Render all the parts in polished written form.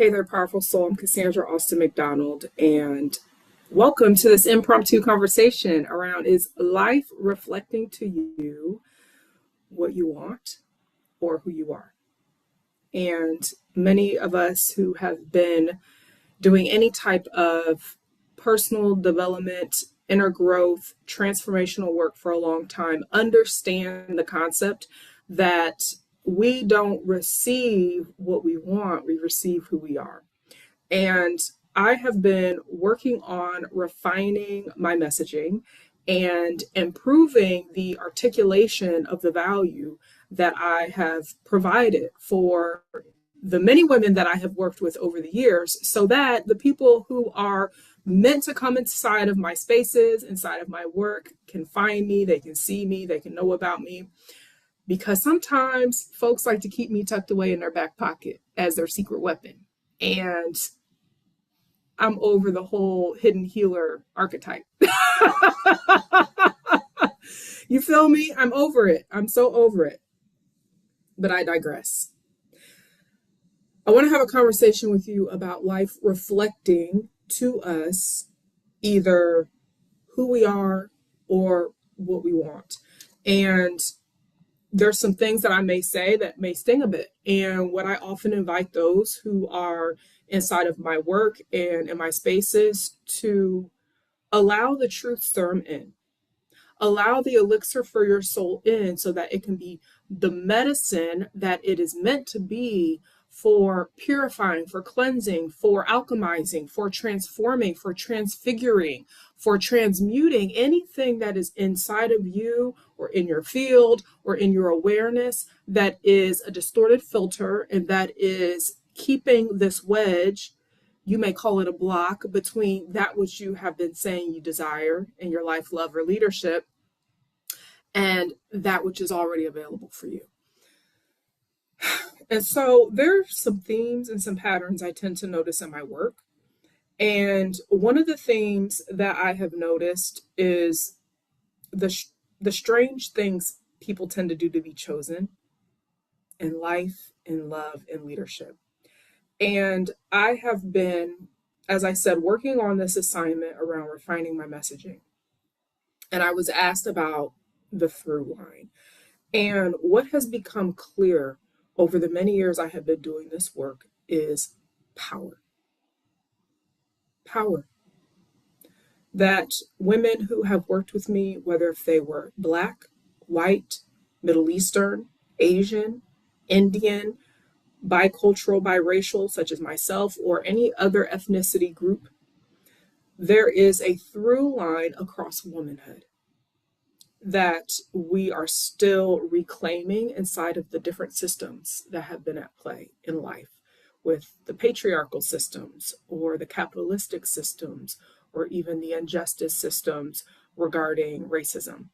Hey there, powerful soul. I'm Cassandra Austin McDonald, and welcome to this impromptu conversation around is life reflecting to you what you want or who you are? And many of us who have been doing any type of personal development, inner growth, transformational work for a long time understand the concept that we don't receive what we want, we receive who we are. And I have been working on refining my messaging and improving the articulation of the value that I have provided for the many women that I have worked with over the years, so that the people who are meant to come inside of my spaces, inside of my work, can find me, they can see me, they can know about me. Because sometimes folks like to keep me tucked away in their back pocket as their secret weapon. And I'm over the whole hidden healer archetype. You feel me? I'm over it. I'm so over it. But I digress. I want to have a conversation with you about life reflecting to us either who we are or what we want. And there's some things that I may say that may sting a bit. And what I often invite those who are inside of my work and in my spaces to allow the truth serum in. Allow the elixir for your soul in so that it can be the medicine that it is meant to be for purifying, for cleansing, for alchemizing, for transforming, for transfiguring, for transmuting anything that is inside of you or in your field or in your awareness that is a distorted filter and that is keeping this wedge, you may call it a block, between that which you have been saying you desire in your life, love, or leadership and that which is already available for you. And so there are some themes and some patterns I tend to notice in my work. And one of the themes that I have noticed is the strange things people tend to do to be chosen in life, in love, in leadership. And I have been, as I said, working on this assignment around refining my messaging. And I was asked about the through line. And what has become clear over the many years I have been doing this work is power. Power. That women who have worked with me, whether if they were Black, white, Middle Eastern, Asian, Indian, bicultural, biracial, such as myself, or any other ethnicity group, there is a through line across womanhood that we are still reclaiming inside of the different systems that have been at play in life, with the patriarchal systems or the capitalistic systems or even the injustice systems regarding racism.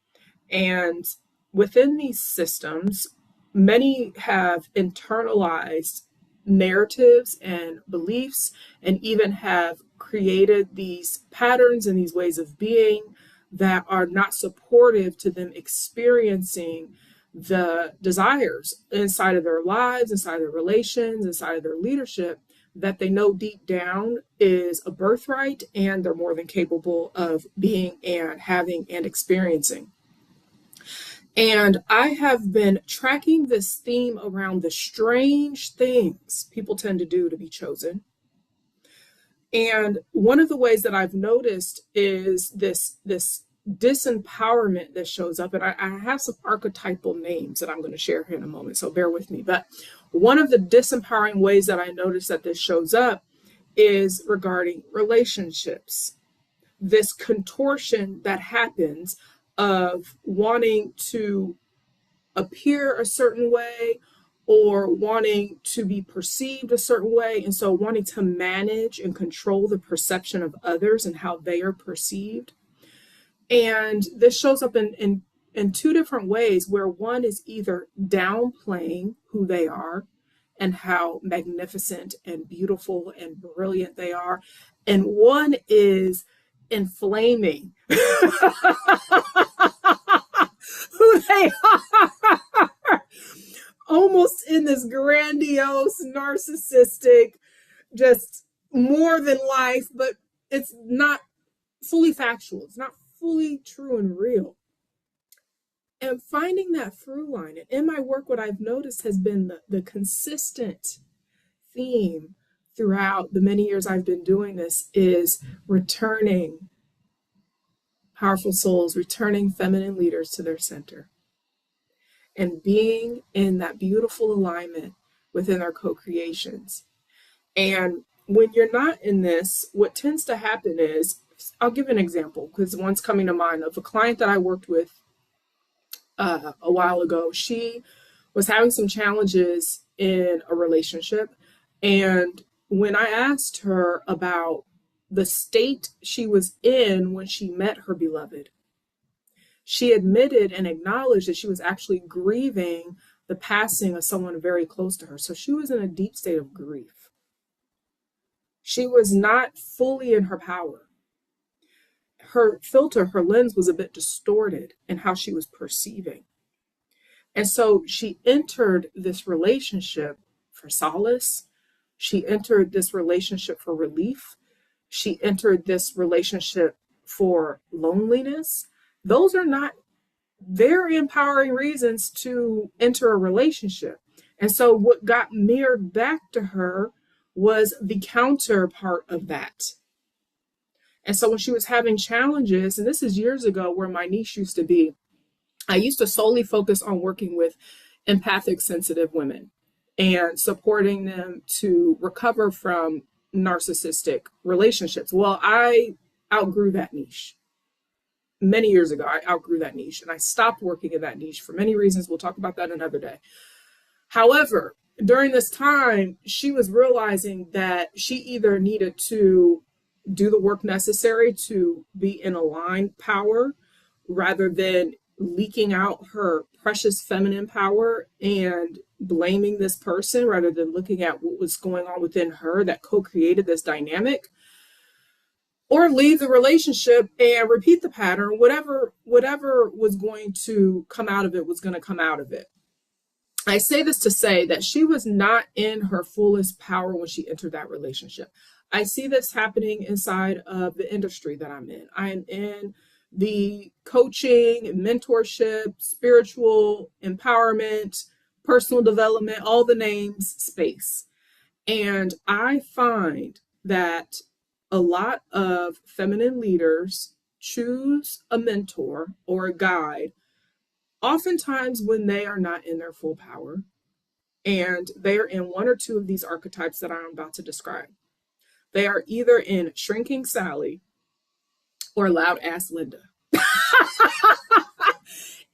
And within these systems, many have internalized narratives and beliefs and even have created these patterns and these ways of being that are not supportive to them experiencing the desires inside of their lives, inside of their relations, inside of their leadership, that they know deep down is a birthright and they're more than capable of being and having and experiencing. And I have been tracking this theme around the strange things people tend to do to be chosen. And one of the ways that I've noticed is this disempowerment that shows up. And I have some archetypal names that I'm going to share here in a moment, so bear with me. But one of the disempowering ways that I notice that this shows up is regarding relationships. This contortion that happens of wanting to appear a certain way or wanting to be perceived a certain way. And so wanting to manage and control the perception of others and how they are perceived. And this shows up in two different ways, where one is either downplaying who they are and how magnificent and beautiful and brilliant they are. And one is inflaming who they are, almost in this grandiose, narcissistic, just more than life, but it's not fully factual. It's not fully true and real. And finding that through line, and in my work, what I've noticed has been the consistent theme throughout the many years I've been doing this is returning powerful souls, returning feminine leaders to their center and being in that beautiful alignment within our co-creations. And when you're not in this, what tends to happen is, I'll give an example because one's coming to mind of a client that I worked with a while ago. She was having some challenges in a relationship. And when I asked her about the state she was in when she met her beloved, she admitted and acknowledged that she was actually grieving the passing of someone very close to her. So she was in a deep state of grief. She was not fully in her power. Her filter, her lens was a bit distorted in how she was perceiving. And so she entered this relationship for solace. She entered this relationship for relief. She entered this relationship for loneliness. Those are not very empowering reasons to enter a relationship. And so what got mirrored back to her was the counterpart of that. And so when she was having challenges, and this is years ago where my niche used to be, I used to solely focus on working with empathic, sensitive women and supporting them to recover from narcissistic relationships. Well, I outgrew that niche. Many years ago, I outgrew that niche and I stopped working in that niche for many reasons. We'll talk about that another day. However, during this time, she was realizing that she either needed to do the work necessary to be in aligned power rather than leaking out her precious feminine power and blaming this person rather than looking at what was going on within her that co-created this dynamic, or leave the relationship and repeat the pattern. Whatever was going to come out of it was going to come out of it. I say this to say that she was not in her fullest power when she entered that relationship. I see this happening inside of the industry that I'm in. I am in the coaching, mentorship, spiritual empowerment, personal development, all the names space. And I find that a lot of feminine leaders choose a mentor or a guide oftentimes when they are not in their full power and they are in one or two of these archetypes that I'm about to describe. They are either in Shrinking Sally or Loud Ass Linda.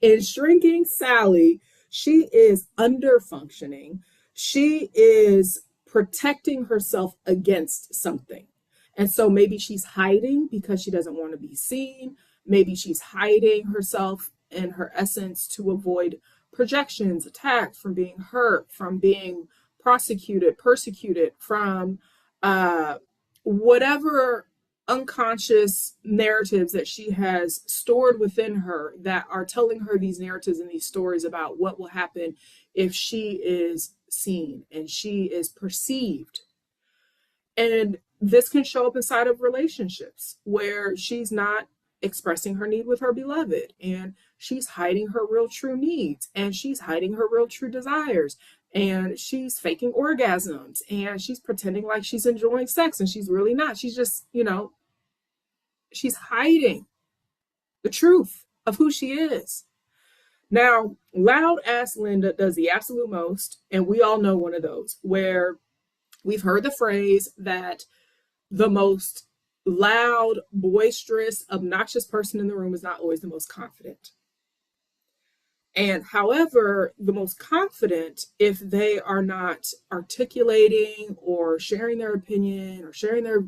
In Shrinking Sally, she is under functioning. She is protecting herself against something. And so maybe she's hiding because she doesn't want to be seen. Maybe she's hiding herself in her essence to avoid projections, attacks, from being hurt, from being prosecuted, persecuted, from whatever unconscious narratives that she has stored within her that are telling her these narratives and these stories about what will happen if she is seen and she is perceived. And this can show up inside of relationships where she's not expressing her need with her beloved and she's hiding her real true needs and she's hiding her real true desires and she's faking orgasms and she's pretending like she's enjoying sex and she's really not. She's just, she's hiding the truth of who she is. Now, Loud Ass Linda does the absolute most, and we all know one of those where we've heard the phrase that the most loud, boisterous, obnoxious person in the room is not always the most confident. And however, the most confident, if they are not articulating or sharing their opinion or sharing their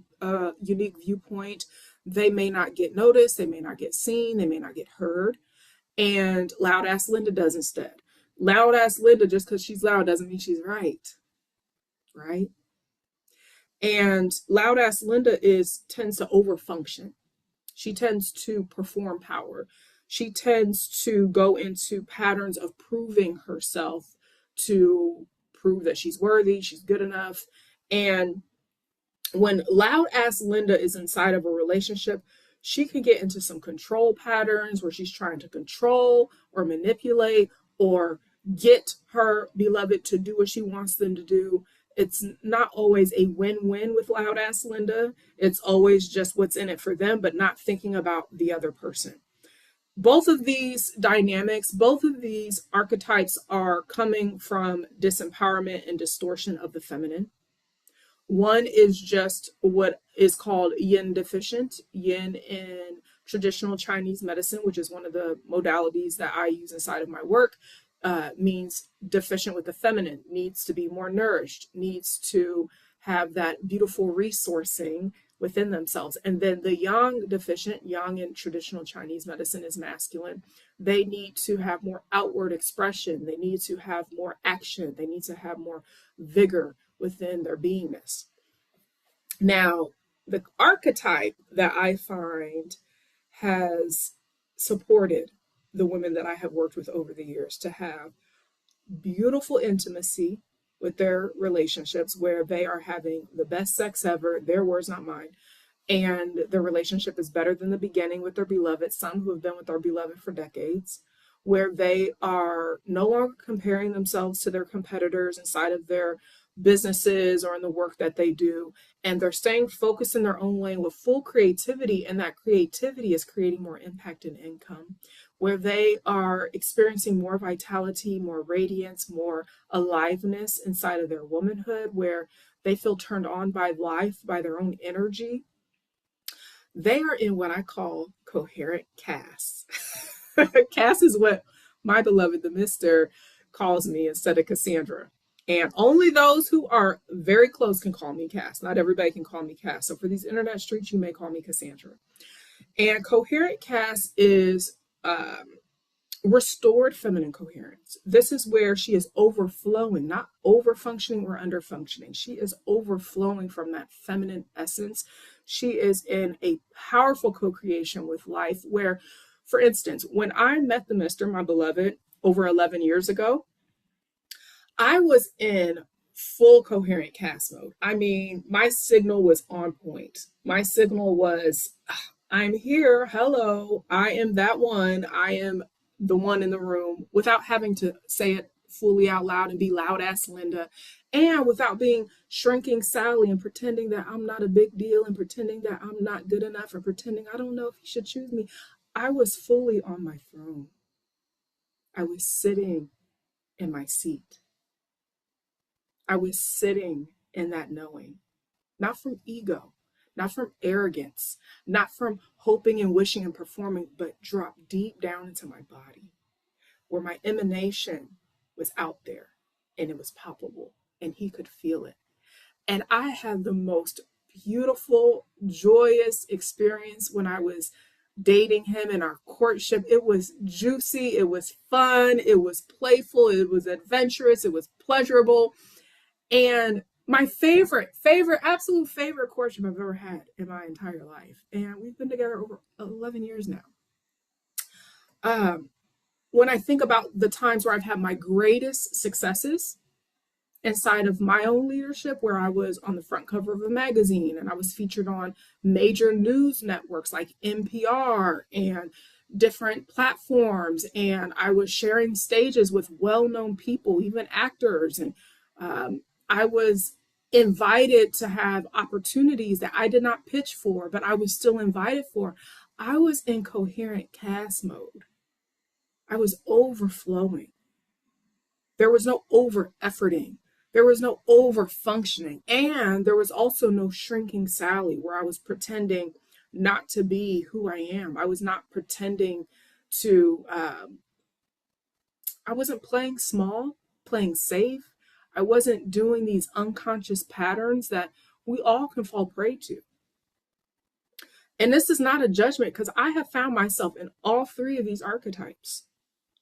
unique viewpoint, they may not get noticed, they may not get seen, they may not get heard. And Loud Ass Linda does instead. Loud Ass Linda, just because she's loud doesn't mean she's right. Right? And Loud Ass Linda tends to overfunction. She tends to perform power. She tends to go into patterns of proving herself to prove that she's worthy, she's good enough. And When loud ass Linda is inside of a relationship, she can get into some control patterns where she's trying to control or manipulate or get her beloved to do what she wants them to do. It's not always a win-win with loud ass Linda. It's always just what's in it for them, but not thinking about the other person. Both of these dynamics, both of these archetypes are coming from disempowerment and distortion of the feminine. One is just what is called yin deficient. Yin in traditional Chinese medicine, which is one of the modalities that I use inside of my work, means deficient with the feminine, needs to be more nourished, needs to have that beautiful resourcing within themselves. And then the yang deficient, yang in traditional Chinese medicine is masculine. They need to have more outward expression. They need to have more action. They need to have more vigor within their beingness. Now, the archetype that I find has supported the women that I have worked with over the years to have beautiful intimacy with their relationships where they are having the best sex ever, their words, not mine, and the relationship is better than the beginning with their beloved, some who have been with their beloved for decades, where they are no longer comparing themselves to their competitors inside of their businesses or in the work that they do, and they're staying focused in their own lane with full creativity, and that creativity is creating more impact and income, where they are experiencing more vitality, more radiance, more aliveness inside of their womanhood, where they feel turned on by life, by their own energy. They are in what I call coherent Cass. Cass is what my beloved, the Mister, calls me instead of Cassandra. And only those who are very close can call me Cass. Not everybody can call me Cass. So for these internet streets, you may call me Cassandra. And coherent Cass is restored feminine coherence. This is where she is overflowing, not over functioning or under functioning. She is overflowing from that feminine essence. She is in a powerful co-creation with life where, for instance, when I met the Mister, my beloved, over 11 years ago, I was in full coherent Cass mode. I mean, my signal was on point. My signal was, I'm here. Hello. I am that one. I am the one in the room, without having to say it fully out loud and be loud ass Linda, and without being shrinking Sally and pretending that I'm not a big deal and pretending that I'm not good enough and pretending I don't know if he should choose me. I was fully on my throne. I was sitting in my seat. I was sitting in that knowing, not from ego, not from arrogance, not from hoping and wishing and performing, but drop deep down into my body where my emanation was out there and it was palpable and he could feel it. And I had the most beautiful, joyous experience when I was dating him in our courtship. It was juicy, it was fun, it was playful, it was adventurous, it was pleasurable. And my absolute favorite courtship I've ever had in my entire life. And we've been together over 11 years now. When I think about the times where I've had my greatest successes inside of my own leadership, where I was on the front cover of a magazine and I was featured on major news networks like NPR and different platforms, and I was sharing stages with well-known people, even actors, and I was invited to have opportunities that I did not pitch for, but I was still invited for. I was in coherent Cass mode. I was overflowing. There was no over efforting. There was no over functioning. And there was also no shrinking Sally where I was pretending not to be who I am. I was not pretending to, I wasn't playing small, playing safe. I wasn't doing these unconscious patterns that we all can fall prey to. And this is not a judgment because I have found myself in all three of these archetypes.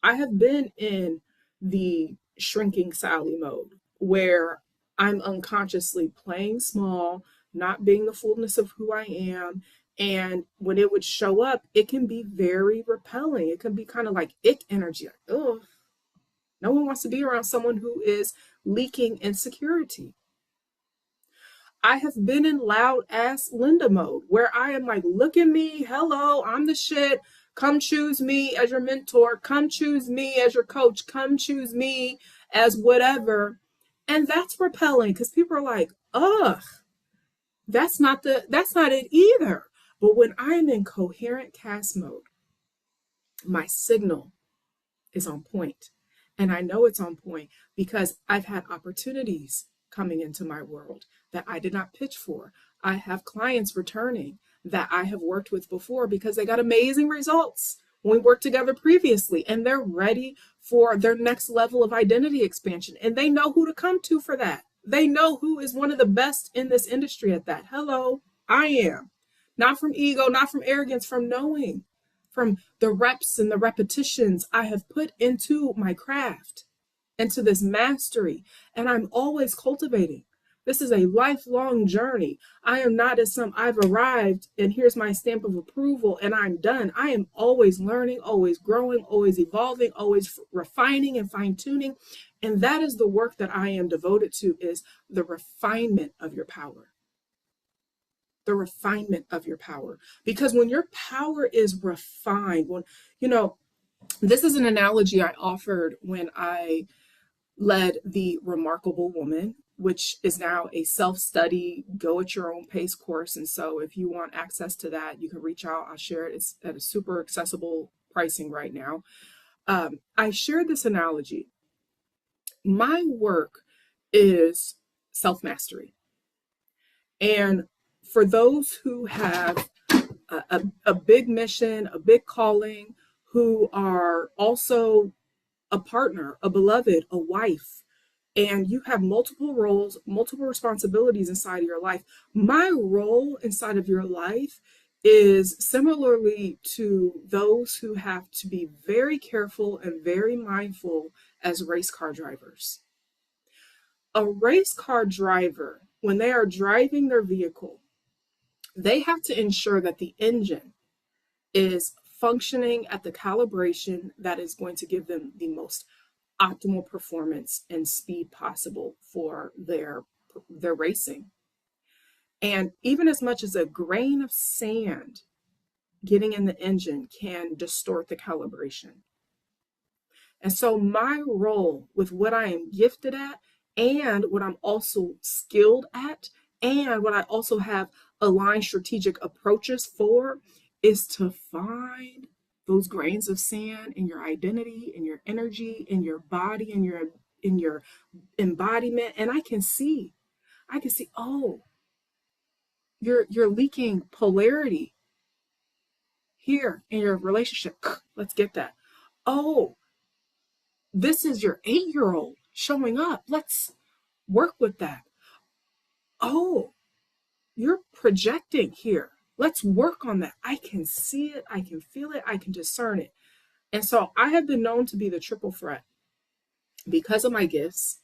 I have been in the shrinking Sally mode where I'm unconsciously playing small, not being the fullness of who I am. And when it would show up, it can be very repelling. It can be kind of like ick energy. Like, oh, no one wants to be around someone who is leaking insecurity. I have been in loud ass Linda mode where I am like, look at me. Hello, I'm the shit. Come choose me as your mentor. Come choose me as your coach. Come choose me as whatever. And that's repelling because people are like, ugh, that's not it either. But when I am in coherent cast mode, my signal is on point. And I know it's on point because I've had opportunities coming into my world that I did not pitch for. I have clients returning that I have worked with before because they got amazing results when we worked together previously, and they're ready for their next level of identity expansion. And they know who to come to for that. They know who is one of the best in this industry at that. Hello, I am. Not from ego, not from arrogance, from knowing, from the reps and the repetitions I have put into my craft, into this mastery. And I'm always cultivating. This is a lifelong journey. I am not as some I've arrived and here's my stamp of approval and I'm done. I am always learning, always growing, always evolving, always refining and fine tuning. And that is the work that I am devoted to, is the refinement of your power. The refinement of your power. Because when your power is refined, when, this is an analogy I offered when I led the Remarkable Woman, which is now a self-study, go at your own pace course. And so if you want access to that, you can reach out. I'll share it. It's at a super accessible pricing right now. I shared this analogy. My work is self-mastery. And for those who have a big mission, a big calling, who are also a partner, a beloved, a wife, and you have multiple roles, multiple responsibilities inside of your life. My role inside of your life is similarly to those who have to be very careful and very mindful as race car drivers. A race car driver, when they are driving their vehicle, they have to ensure that the engine is functioning at the calibration that is going to give them the most optimal performance and speed possible for their racing. And even as much as a grain of sand getting in the engine can distort the calibration. And so my role with what I am gifted at and what I'm also skilled at and what I also have aligned strategic approaches for is to find those grains of sand in your identity, in your energy, in your body, in your embodiment. And I can see, oh, you're leaking polarity here in your relationship. Let's get that. Oh, this is your 8-year-old showing up. Let's work with that. Oh, you're projecting here. Let's work on that. I can see it. I can feel it. I can discern it. And so I have been known to be the triple threat because of my gifts,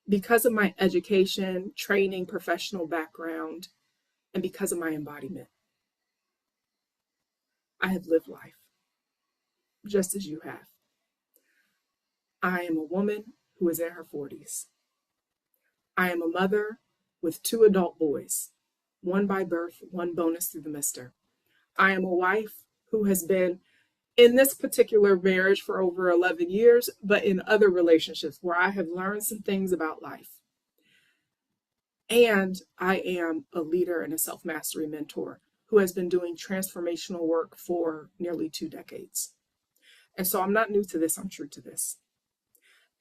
because of my education, training, professional background, and because of my embodiment. I have lived life just as you have. I am a woman who is in her 40s. I am a mother with 2 adult boys, one by birth, one bonus through the mister. I am a wife who has been in this particular marriage for over 11 years, but in other relationships where I have learned some things about life. And I am a leader and a self-mastery mentor who has been doing transformational work for nearly 2 decades. And so I'm not new to this, I'm true to this.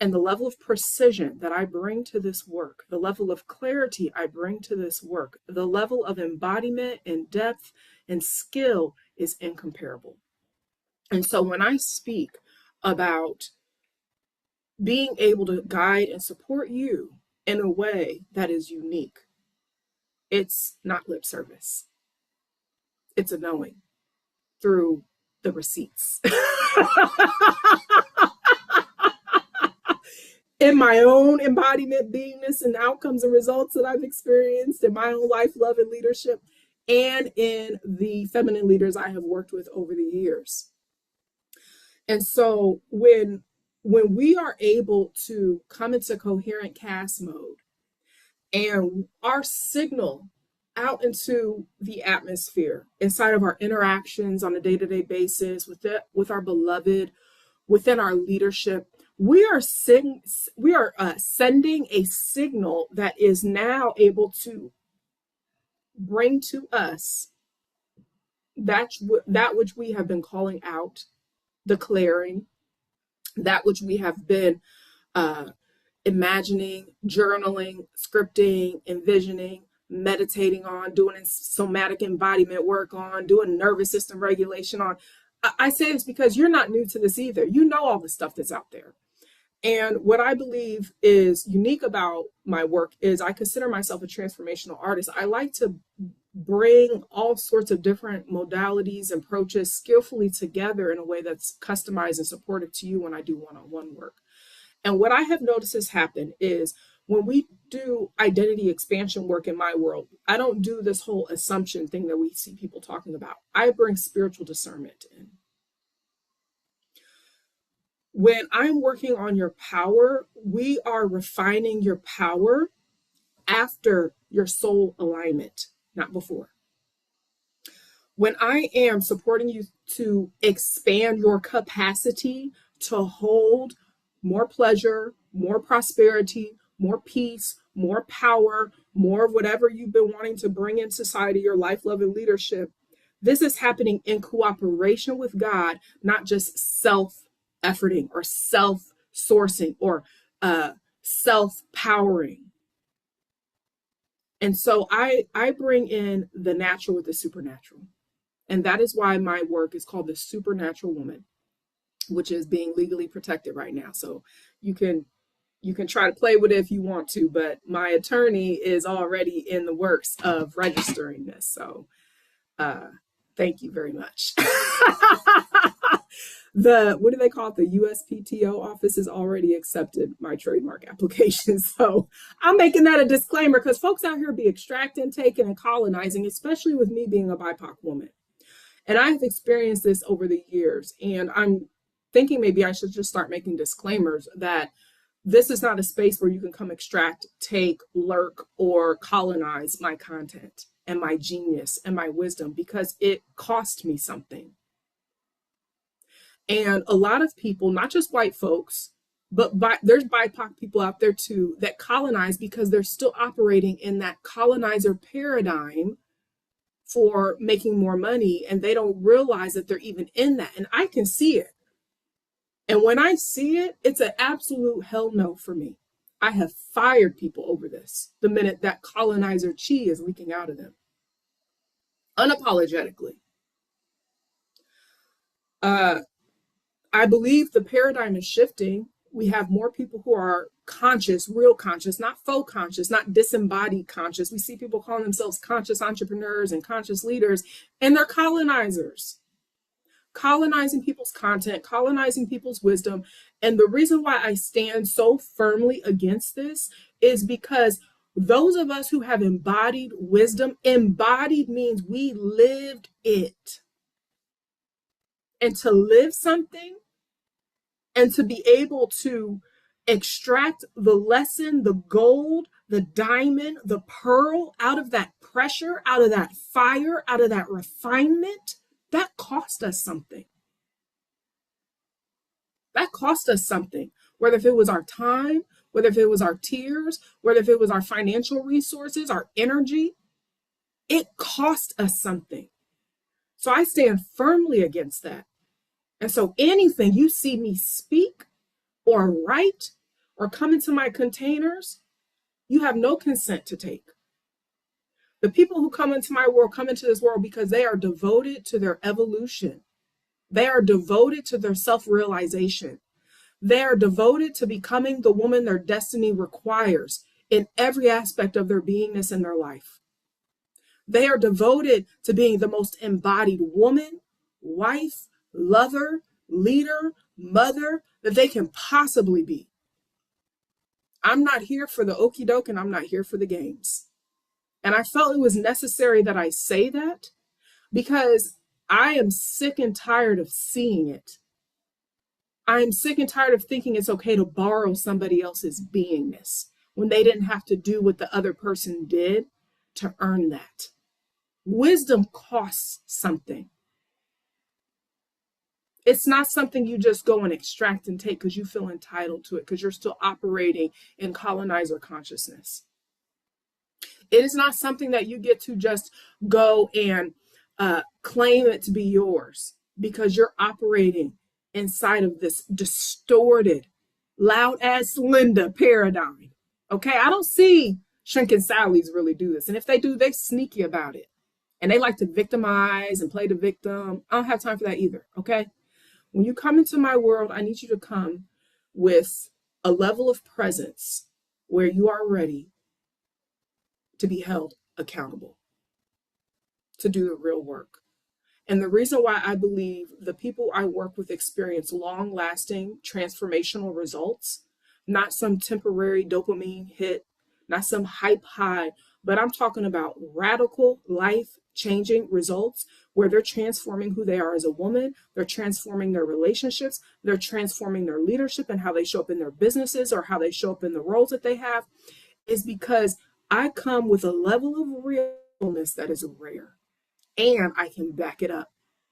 And the level of precision that I bring to this work, the level of clarity I bring to this work, the level of embodiment and depth and skill is incomparable. And so when I speak about being able to guide and support you in a way that is unique, it's not lip service. It's a knowing through the receipts. In my own embodiment, beingness, and outcomes and results that I've experienced in my own life, love, and leadership, and in the feminine leaders I have worked with over the years. And so when we are able to come into coherent cast mode And our signal out into the atmosphere, inside of our interactions on a day-to-day basis with our beloved, within our leadership, we are sending a signal that is now able to bring to us that which we have been calling out, declaring, that which we have been uh, imagining, journaling, scripting, envisioning, meditating on, doing somatic embodiment work on, doing nervous system regulation on. I say this because you're not new to this either. You know all the stuff that's out there. And what I believe is unique about my work is I consider myself a transformational artist. I like to bring all sorts of different modalities and approaches skillfully together in a way that's customized and supportive to you when I do one-on-one work. And what I have noticed has happened is when we do identity expansion work in my world, I don't do this whole assumption thing that we see people talking about. I bring spiritual discernment in. When I'm working on your power, we are refining your power after your soul alignment, not before. When I am supporting you to expand your capacity to hold more pleasure, more prosperity, more peace, more power, more of whatever you've been wanting to bring in society, your life, love, and leadership, this is happening in cooperation with God, not just self-efforting or self-sourcing or self-powering. And so I bring in the natural with the supernatural. And that is why my work is called The Supernatural Woman, which is being legally protected right now. So you can try to play with it if you want to, but my attorney is already in the works of registering this. So thank you very much. What do they call it? The USPTO office has already accepted my trademark application. So I'm making that a disclaimer because folks out here be extracting, taking, and colonizing, especially with me being a BIPOC woman. And I've experienced this over the years. And I'm thinking maybe I should just start making disclaimers that this is not a space where you can come extract, take, lurk, or colonize my content and my genius and my wisdom because it cost me something. And a lot of people, not just white folks, but there's BIPOC people out there too that colonize because they're still operating in that colonizer paradigm for making more money, and they don't realize that they're even in that. And I can see it. And when I see it, it's an absolute hell no for me. I have fired people over this the minute that colonizer chi is leaking out of them. Unapologetically. I believe the paradigm is shifting. We have more people who are conscious, real conscious, not faux conscious, not disembodied conscious. We see people calling themselves conscious entrepreneurs and conscious leaders, and they're colonizers, colonizing people's content, colonizing people's wisdom. And the reason why I stand so firmly against this is because those of us who have embodied wisdom, embodied means we lived it. And to live something and to be able to extract the lesson, the gold, the diamond, the pearl out of that pressure, out of that fire, out of that refinement, that cost us something. That cost us something, whether if it was our time, whether if it was our tears, whether if it was our financial resources, our energy, it cost us something. So I stand firmly against that. And so anything you see me speak or write or come into my containers, you have no consent to take. The people who come into my world come into this world because they are devoted to their evolution. They are devoted to their self-realization. They are devoted to becoming the woman their destiny requires in every aspect of their beingness in their life. They are devoted to being the most embodied woman, wife, lover, leader, mother that they can possibly be. I'm not here for the okie doke and I'm not here for the games. And I felt it was necessary that I say that because I am sick and tired of seeing it. I'm sick and tired of thinking it's okay to borrow somebody else's beingness when they didn't have to do what the other person did to earn that. Wisdom costs something. It's not something you just go and extract and take because you feel entitled to it, because you're still operating in colonizer consciousness. It is not something that you get to just go and claim it to be yours because you're operating inside of this distorted, loud ass Linda paradigm. Okay, I don't see shrinking Sallies really do this. And if they do, they're sneaky about it. And they like to victimize and play the victim. I don't have time for that either. Okay. When you come into my world, I need you to come with a level of presence where you are ready to be held accountable, to do the real work. And the reason why I believe the people I work with experience long lasting transformational results, not some temporary dopamine hit, not some hype high, but I'm talking about radical life changing results where they're transforming who they are as a woman, they're transforming their relationships, they're transforming their leadership and how they show up in their businesses or how they show up in the roles that they have, is because I come with a level of realness that is rare. And I can back it up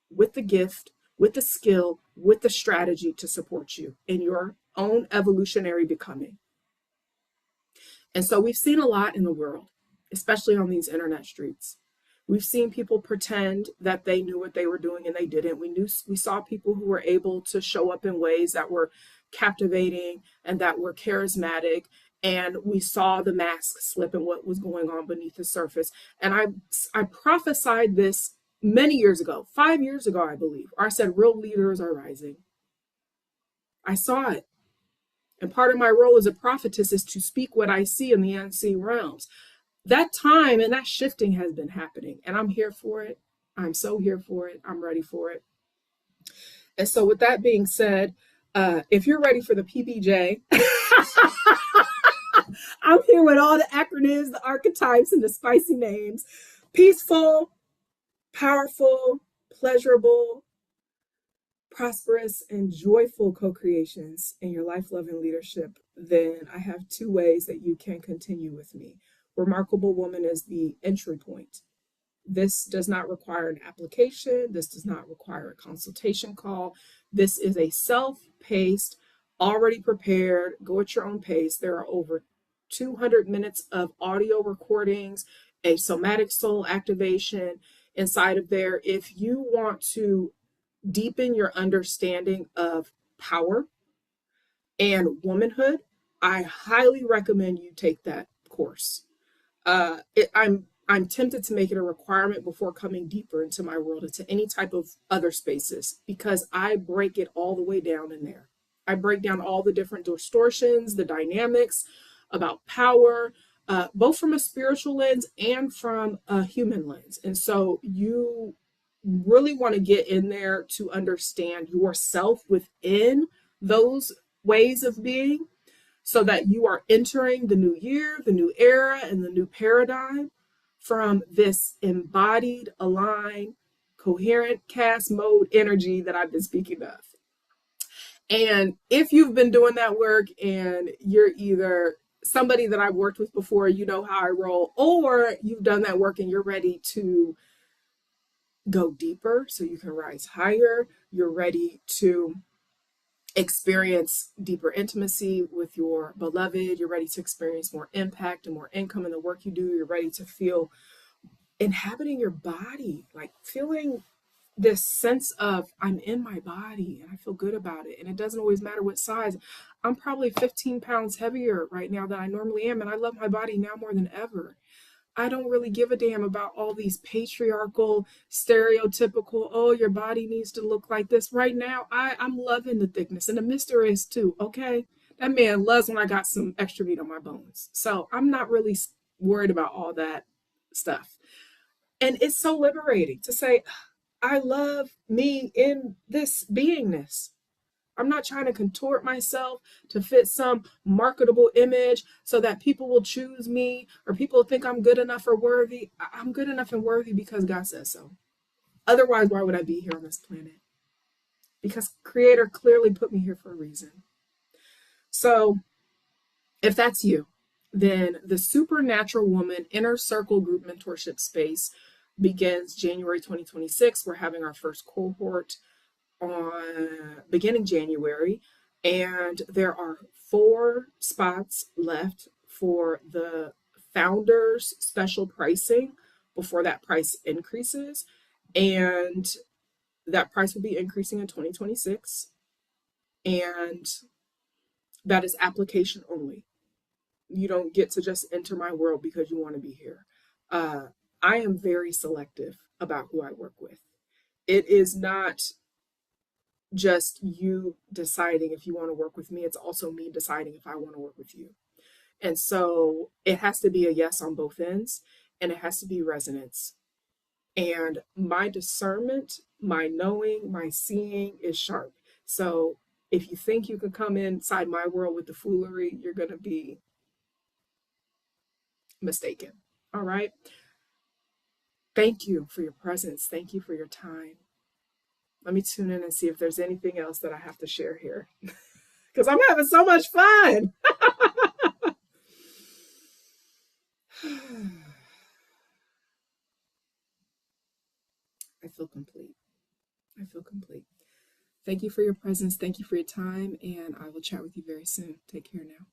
with the gift, with the skill, with the strategy to support you in your own evolutionary becoming. And so we've seen a lot in the world, especially on these internet streets. We've seen people pretend that they knew what they were doing and they didn't. We saw people who were able to show up in ways that were captivating and that were charismatic. And we saw the mask slip and what was going on beneath the surface. And I prophesied this many years ago, 5 years ago, I believe, or I said, real leaders are rising. I saw it. And part of my role as a prophetess is to speak what I see in the unseen realms. That time and that shifting has been happening, and I'm here for it. I'm so here for it. I'm ready for it. And so with that being said, if you're ready for the PBJ, I'm here with all the acronyms, the archetypes, and the spicy names. Peaceful, powerful, pleasurable, prosperous, and joyful co-creations in your life, love, and leadership. Then I have 2 ways that you can continue with me. Remarkable Woman is the entry point. This does not require an application. This does not require a consultation call. This is a self-paced, already prepared, go at your own pace. There are over 200 minutes of audio recordings, a somatic soul activation inside of there. If you want to deepen your understanding of power and womanhood, I highly recommend you take that course. I'm tempted to make it a requirement before coming deeper into my world, into any type of other spaces, because I break it all the way down in there. I break down all the different distortions, the dynamics about power, both from a spiritual lens and from a human lens. And so you really want to get in there to understand yourself within those ways of being, so that you are entering the new year, the new era, and the new paradigm from this embodied, aligned, coherent cast mode energy that I've been speaking of. And if you've been doing that work and you're either somebody that I've worked with before, you know how I roll, or you've done that work and you're ready to go deeper so you can rise higher, you're ready to experience deeper intimacy with your beloved, you're ready to experience more impact and more income in the work you do, you're ready to feel inhabiting your body, like feeling this sense of I'm in my body and I feel good about it. And it doesn't always matter what size. I'm probably 15 pounds heavier right now than I normally am, and I love my body now more than ever. I don't really give a damn about all these patriarchal, stereotypical, oh, your body needs to look like this. Right now, I'm loving the thickness, and the mister is too, okay? That man loves when I got some extra meat on my bones. So I'm not really worried about all that stuff. And it's so liberating to say, I love me in this beingness. I'm not trying to contort myself to fit some marketable image so that people will choose me or people think I'm good enough or worthy. I'm good enough and worthy because God says so. Otherwise, why would I be here on this planet? Because Creator clearly put me here for a reason. So if that's you Then the Supernatural Woman Inner Circle Group Mentorship Space begins January 2026. We're having our first cohort on beginning January, and there are 4 spots left for the founders special pricing before that price increases, and that price will be increasing in 2026, and that is application only. You don't get to just enter my world because you want to be here. uh, I am very selective about who I work with. It is not just you deciding if you want to work with me, it's also me deciding if I want to work with you. And so it has to be a yes on both ends, and it has to be resonance. And my discernment, my knowing, my seeing is sharp. So if you think you can come inside my world with the foolery, you're going to be mistaken. All right. Thank you for your presence. Thank you for your time. Let me tune in and see if there's anything else that I have to share here because I'm having so much fun. I feel complete. I feel complete. Thank you for your presence. Thank you for your time. And I will chat with you very soon. Take care now.